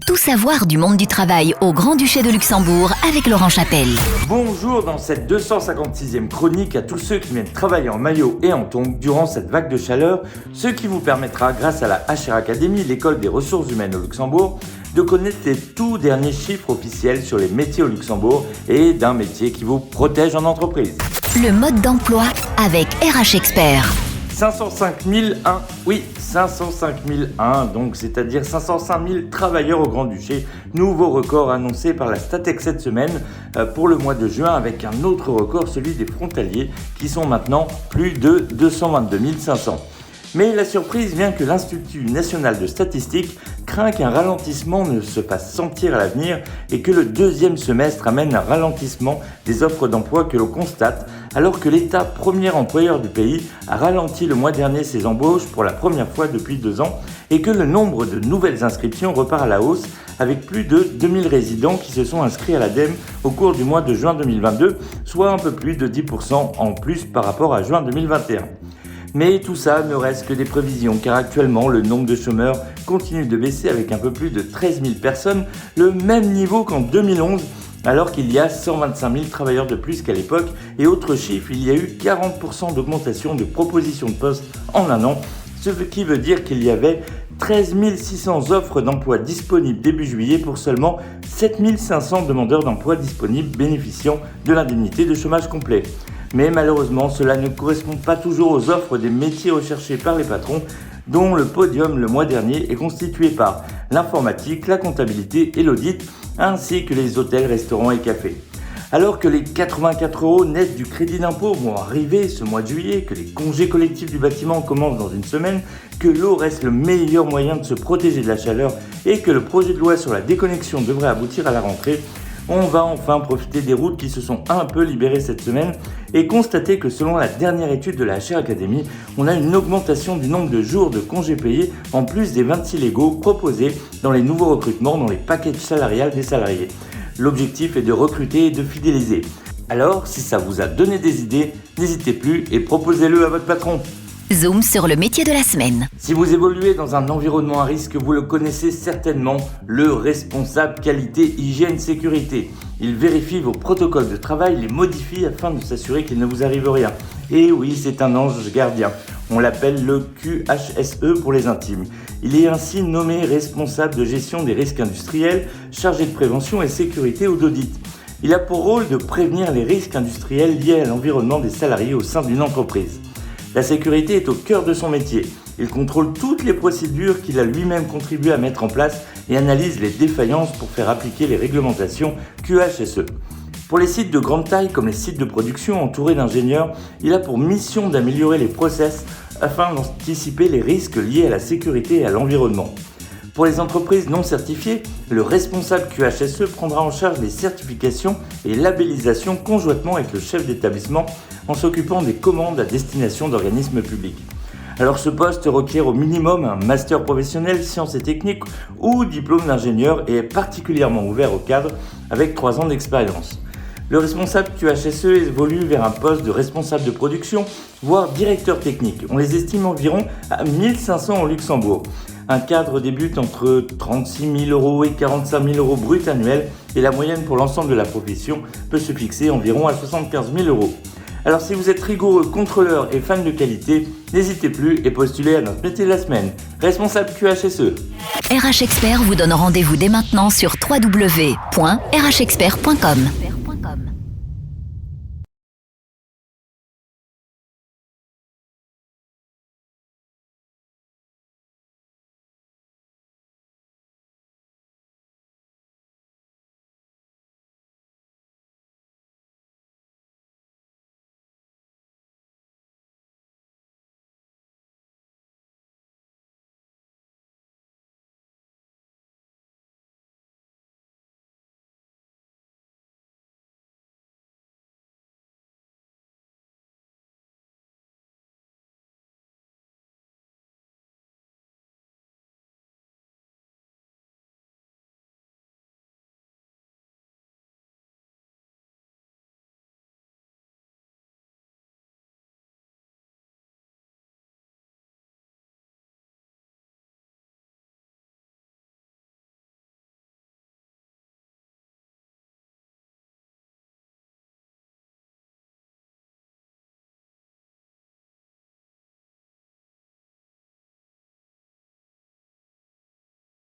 Tout savoir du monde du travail au Grand-Duché de Luxembourg avec Laurent Chapelle. Bonjour dans cette 256e chronique à tous ceux qui viennent travailler en maillot et en tongs durant cette vague de chaleur, ce qui vous permettra, grâce à la HR Academy, l'école des ressources humaines au Luxembourg, de connaître les tout derniers chiffres officiels sur les métiers au Luxembourg et d'un métier qui vous protège en entreprise. Le mode d'emploi avec RH Expert. 505 001, oui, 505 001, donc c'est-à-dire 505 000 travailleurs au Grand-Duché. Nouveau record annoncé par la Statex cette semaine pour le mois de juin, avec un autre record, celui des frontaliers, qui sont maintenant plus de 222 500. Mais la surprise vient que l'Institut national de statistique craint qu'un ralentissement ne se fasse sentir à l'avenir et que le deuxième semestre amène un ralentissement des offres d'emploi que l'on constate, alors que l'État, premier employeur du pays, a ralenti le mois dernier ses embauches pour la première fois depuis 2 ans et que le nombre de nouvelles inscriptions repart à la hausse avec plus de 2000 résidents qui se sont inscrits à l'ADEME au cours du mois de juin 2022, soit un peu plus de 10% en plus par rapport à juin 2021. Mais tout ça ne reste que des prévisions, car actuellement le nombre de chômeurs continue de baisser avec un peu plus de 13 000 personnes, le même niveau qu'en 2011, alors qu'il y a 125 000 travailleurs de plus qu'à l'époque. Et autre chiffre, il y a eu 40% d'augmentation de propositions de postes en un an, ce qui veut dire qu'il y avait 13 600 offres d'emploi disponibles début juillet pour seulement 7 500 demandeurs d'emploi disponibles bénéficiant de l'indemnité de chômage complet. Mais malheureusement, cela ne correspond pas toujours aux offres des métiers recherchés par les patrons, dont le podium le mois dernier est constitué par l'informatique, la comptabilité et l'audit, ainsi que les hôtels, restaurants et cafés. Alors que les 84 € nets du crédit d'impôt vont arriver ce mois de juillet, que les congés collectifs du bâtiment commencent dans une semaine, que l'eau reste le meilleur moyen de se protéger de la chaleur et que le projet de loi sur la déconnexion devrait aboutir à la rentrée, on va enfin profiter des routes qui se sont un peu libérées cette semaine et constater que selon la dernière étude de la HR Academy, on a une augmentation du nombre de jours de congés payés en plus des 26 légaux proposés dans les nouveaux recrutements dans les packages salariales des salariés. L'objectif est de recruter et de fidéliser. Alors, si ça vous a donné des idées, n'hésitez plus et proposez-le à votre patron. Zoom sur le métier de la semaine. Si vous évoluez dans un environnement à risque, vous le connaissez certainement, le responsable qualité, hygiène, sécurité. Il vérifie vos protocoles de travail, les modifie afin de s'assurer qu'il ne vous arrive rien. Et oui, c'est un ange gardien. On l'appelle le QHSE pour les intimes. Il est ainsi nommé responsable de gestion des risques industriels, chargé de prévention et sécurité ou d'audit. Il a pour rôle de prévenir les risques industriels liés à l'environnement des salariés au sein d'une entreprise. La sécurité est au cœur de son métier. Il contrôle toutes les procédures qu'il a lui-même contribué à mettre en place et analyse les défaillances pour faire appliquer les réglementations QHSE. Pour les sites de grande taille comme les sites de production entourés d'ingénieurs, il a pour mission d'améliorer les process afin d'anticiper les risques liés à la sécurité et à l'environnement. Pour les entreprises non certifiées, le responsable QHSE prendra en charge les certifications et labellisations conjointement avec le chef d'établissement en s'occupant des commandes à destination d'organismes publics. Alors ce poste requiert au minimum un master professionnel sciences et techniques ou diplôme d'ingénieur et est particulièrement ouvert aux cadres avec 3 ans d'expérience. Le responsable QHSE évolue vers un poste de responsable de production, voire directeur technique. On les estime environ à 1500 au Luxembourg. Un cadre débute entre 36 000 € et 45 000 € brut annuels et la moyenne pour l'ensemble de la profession peut se fixer environ à 75 000 €. Alors si vous êtes rigoureux, contrôleur et fan de qualité, n'hésitez plus et postulez à notre métier de la semaine. Responsable QHSE. RH Expert vous donne rendez-vous dès maintenant sur www.rhexpert.com.